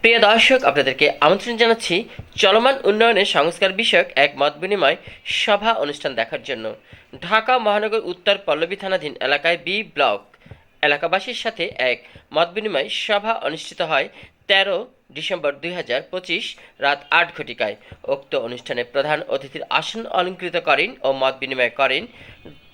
প্রিয় দর্শক, আপনাদেরকে আমন্ত্রণ জানাচ্ছি চলমান উন্নয়নের সংস্কার বিষয়ক এক মত বিনিময় সভা অনুষ্ঠান দেখার জন্য। ঢাকা মহানগর উত্তর পল্লবী থানাধীন এলাকায় বি ব্লক এলাকাবাসীর সাথে এক মত বিনিময় সভা অনুষ্ঠিত হয় 13 ডিসেম্বর 2025 রাত 8 ঘটিকায়। উক্ত অনুষ্ঠানে প্রধান অতিথির আসন অলঙ্কৃত করেন ও মত বিনিময় করেন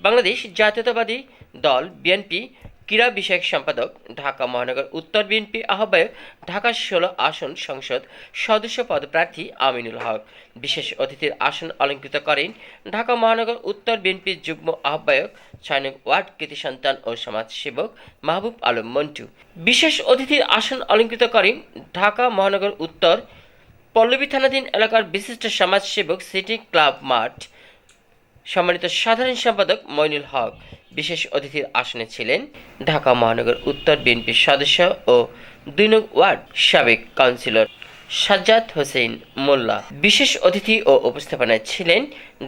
বাংলাদেশ জাতীয়তাবাদী দল বিএনপি ক্রীড়া বিষয়ক সম্পাদক, ঢাকা মহানগর উত্তর বিএনপি আহ্বায়ক, ঢাকা 16 আসন সংসদ সদস্য পদপ্রার্থী আমিনুল হক। বিশেষ অতিথির আসন অলঙ্কৃত করেন ঢাকা মহানগর উত্তর বিএনপির যুগ্ম আহ্বায়ক, 6 নং ওয়ার্ড কৃতি সন্তান ও সমাজসেবক মাহবুব আলম মন্টু। বিশেষ অতিথির আসন অলঙ্কৃত করেন ঢাকা মহানগর উত্তর পল্লবী থানাধীন এলাকার বিশিষ্ট সমাজসেবক সিটি ক্লাব মাঠ সম্মানিত সাধারণ সম্পাদক মইনুল হক। বিশেষ অতিথির আসনে ছিলেন ঢাকা মহানগর উত্তর বিএনপির সদস্য ও 2 নং ওয়ার্ড সাবেক কাউন্সিলর সাজ্জাদ হোসেন মোল্লা। বিশেষ অতিথি ও উপস্থাপনায় ছিলেন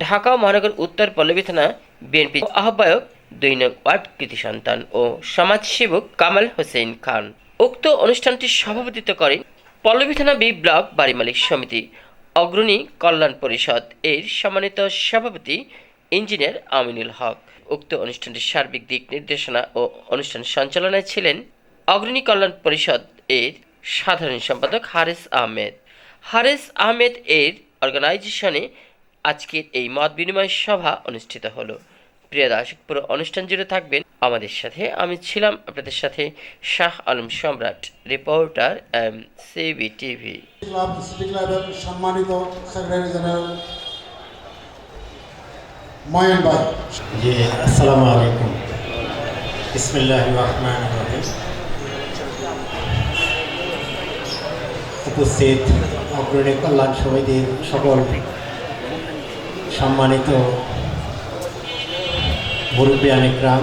ঢাকা মহানগর উত্তর পল্লবী থানা বিএনপি আহ্বায়ক, 2 নং ওয়ার্ড কৃতি সন্তান ও সমাজসেবক কামাল হোসেন খান। উক্ত অনুষ্ঠানটি সভাপতিত্ব করেন পল্লবী থানা বি ব্লক বাড়ি মালিক সমিতি অগ্রণী কল্যাণ পরিষদ এর সম্মানিত সভাপতি ইঞ্জিনিয়ার আমিনুল হক। উক্ত অনুষ্ঠানটির সার্বিক দিক নির্দেশনা ও অনুষ্ঠান সঞ্চালনায় ছিলেন অগ্রণী কল্যাণ পরিষদ এর সাধারণ সম্পাদক হারেস আহমেদ। হারেস আহমেদ এর অর্গানাইজেশনে আজকের এই মত বিনিময় সভা অনুষ্ঠিত হলো। প্রিয় দর্শক, পুরো অনুষ্ঠান জুড়ে থাকবেন আমাদের সাথে। আমি ছিলাম আপনাদের সাথে শাহ আলম সম্রাট, রিপোর্টার সিবি টিভি। সম্মানিত সেক্রেটারি জেনারেল ময়ন ভাই, জি আসসালামু আলাইকুম। বিসমিল্লাহির রহমানির রহিম। উপস্থিত অগ্রণী কল্যাণ সমিতির সকল সম্মানিত মুরব্বিয়ান ইকরাম,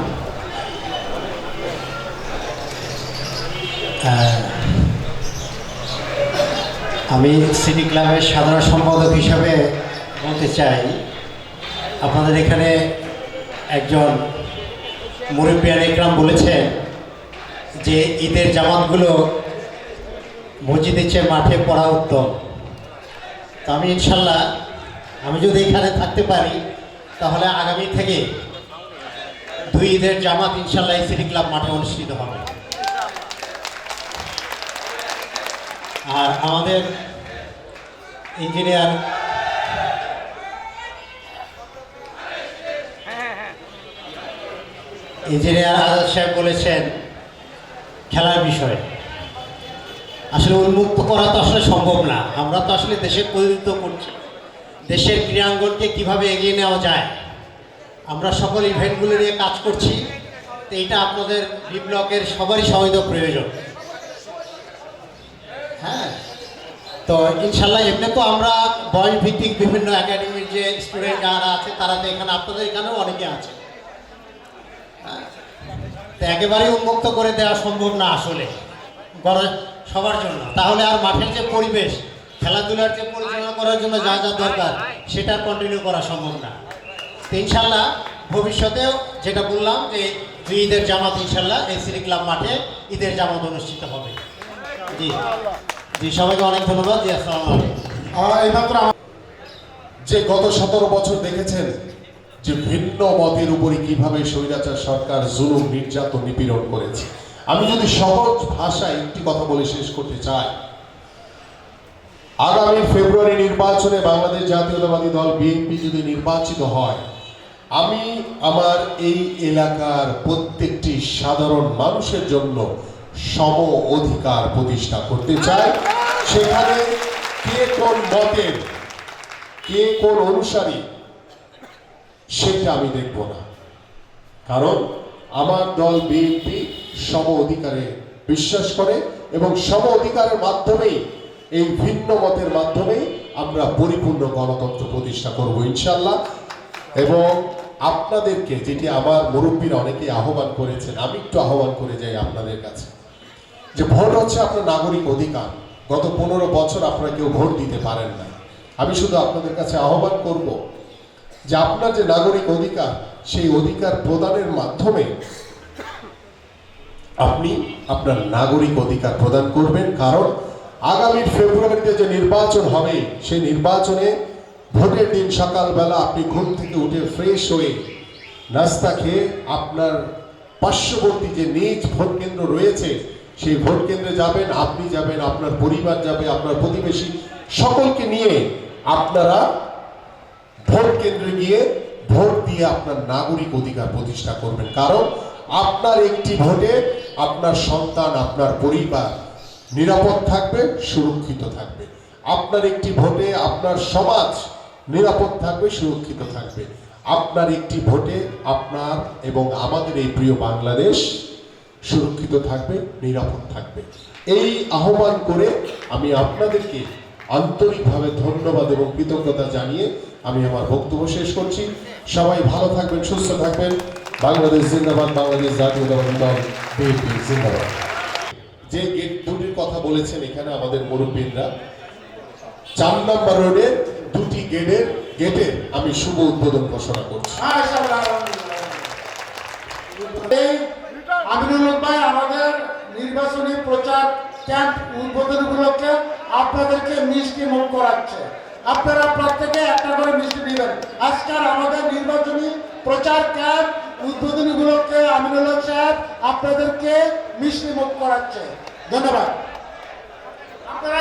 আমি সিটি ক্লাবের সাধারণ সম্পাদক হিসাবে বলতে চাই, আপনাদের এখানে একজন মুরব্বিয়ান ইকরাম বলেছেন যে ঈদের জামাতগুলো মসজিদের চেয়ে মাঠে পড়া উত্তম। তো আমি ইনশাল্লাহ, আমি যদি এখানে থাকতে পারি তাহলে আগামী থেকে 2 ঈদের জামাত ইনশাল্লাহ এই সিটি ক্লাব মাঠে অনুষ্ঠিত হবে। আর আমাদের ইঞ্জিনিয়ার আজাদ সাহেব বলেছেন খেলার বিষয়। আসলে উন্মুক্ত করা তো আসলে সম্ভব না। আমরা তো আসলে দেশের প্রতিনিধিত্ব করছি, দেশের ক্রীড়াঙ্গনকে কীভাবে এগিয়ে নেওয়া যায় আমরা সকল ইভেন্টগুলো নিয়ে কাজ করছি। তো এইটা আপনাদের বি ব্লকের সবারই সহায়তা প্রয়োজন। হ্যাঁ, তো ইনশাল্লাহ এমনি তো আমরা বয়স ভিত্তিক বিভিন্ন একাডেমির যে স্টুডেন্ট যারা আছে তারা তো এখানে, আপনাদের এখানেও অনেকে আছে। তো একেবারেই উন্মুক্ত করে দেওয়া সম্ভব না আসলে সবার জন্য। তাহলে আর মাঠের যে পরিবেশ, খেলাধুলার যে পরিচালনা করার জন্য যা যা দরকার সেটা কন্টিনিউ করা সম্ভব না। তো ইনশাল্লাহ ভবিষ্যতেও যেটা বললাম যে 2 ঈদের জামাত ইনশাল্লাহ এই সিটি ক্লাব মাঠে ঈদের জামাত অনুষ্ঠিত হবে। জি জি, সবাইকে অনেক ধন্যবাদ। জি, আসসালামু আলাইকুম। এইমাত্র যে গত 17 বছর দেখেছেন যে ভিন্ন মতের উপরে কিভাবে স্বৈরাচার সরকার জুলুম, নির্যাতন, নিপীড়ন করেছে। আমি যদি সহজ ভাষায় একটি কথা বলে শেষ করতে চাই, আগামী ফেব্রুয়ারি নির্বাচনে বাংলাদেশ জাতীয়তাবাদী দল বিএনপি যদি নির্বাচিত হয়, আমি আমার এই এলাকার প্রত্যেকটি সাধারণ মানুষের জন্য সম অধিকার প্রতিষ্ঠা করতে চাই। সেখানে কে কোন মতের, কে কোন অনুসারী, সেটা আমি দেখব না। কারণ আমার দল বিএনপি সম অধিকারে বিশ্বাস করে এবং সম অধিকারের মাধ্যমেই, এই ভিন্ন মতের মাধ্যমেই আমরা পরিপূর্ণ গণতন্ত্র প্রতিষ্ঠা করব ইনশাল্লাহ। এবং আপনাদেরকে, যেটি আমার মুরব্বীরা অনেকে আহ্বান করেছেন, আমি একটু আহ্বান করে যাই আপনাদের কাছে, যে ভোট হচ্ছে আপনার নাগরিক অধিকার। গত 15 বছর আপনারা কেউ ভোট দিতে পারেন না। আমি শুধু আপনাদের কাছে আহ্বান করব যে আপনার যে নাগরিক অধিকার, সেই অধিকার প্রদানের মাধ্যমে আপনি আপনার নাগরিক অধিকার প্রদান করবেন। কারণ আগামী ফেব্রুয়ারিতে যে নির্বাচন হবে সেই নির্বাচনে ভোটের দিন সকালবেলা আপনি ঘুম থেকে উঠে ফ্রেশ হয়ে নাস্তা খেয়ে আপনার পার্শ্ববর্তী যে নিজ ভোট কেন্দ্র রয়েছে সেই ভোট কেন্দ্রে যাবেন, আপনি যাবেন, আপনার পরিবার যাবে, আপনার প্রতিবেশী সকলকে নিয়ে আপনারা ভোট কেন্দ্রে গিয়ে ভোট দিয়ে আপনার নাগরিক অধিকার প্রতিষ্ঠা করবেন। কারণ আপনার একটি ভোটে আপনার সন্তান, আপনার পরিবার নিরাপদ থাকবে, সুরক্ষিত থাকবে। আপনার একটি ভোটে আপনার সমাজ নিরাপদ থাকবে, সুরক্ষিত থাকবে। আপনার একটি ভোটে আপনার এবং আমাদের এই প্রিয় বাংলাদেশ সুরক্ষিত থাকবে, নিরাপদ থাকবে। এই আহ্বান করে আমি আপনাদেরকে আন্তরিকভাবে ধন্যবাদ এবং কৃতজ্ঞতা জানিয়ে আমি আমার বক্তব্য শেষ করছি। সবাই ভালো থাকবেন, সুস্থ থাকবেন। বাংলাদেশ জিন্দাবাদ, বাংলাদেশ জাতীয়তাবাদী দল বিএনপি জিন্দাবাদ। যে গেট দুটির কথা বলেছেন এখানে আমাদের মুরব্বীরা, 4 নম্বর রোডে দুটি গেটে আমি শুভ উদ্বোধন ঘোষণা করছি। আমিনুল হক ভাই আমাদের নির্বাচনী প্রচার ক্যাম্প উদ্বোধন উপলক্ষে আপনাদেরকে মিষ্টি মুখ করাচ্ছে। আপনারা প্রত্যেকে একটা করে মিষ্টি দিবেন। আজকাল আমাদের নির্বাচনী প্রচার ক্যাম্প উদ্বোধন উপলক্ষে আমিনুল হক সাহেব আপনাদেরকে মিষ্টি মুখ করাচ্ছে। ধন্যবাদ। আপনারা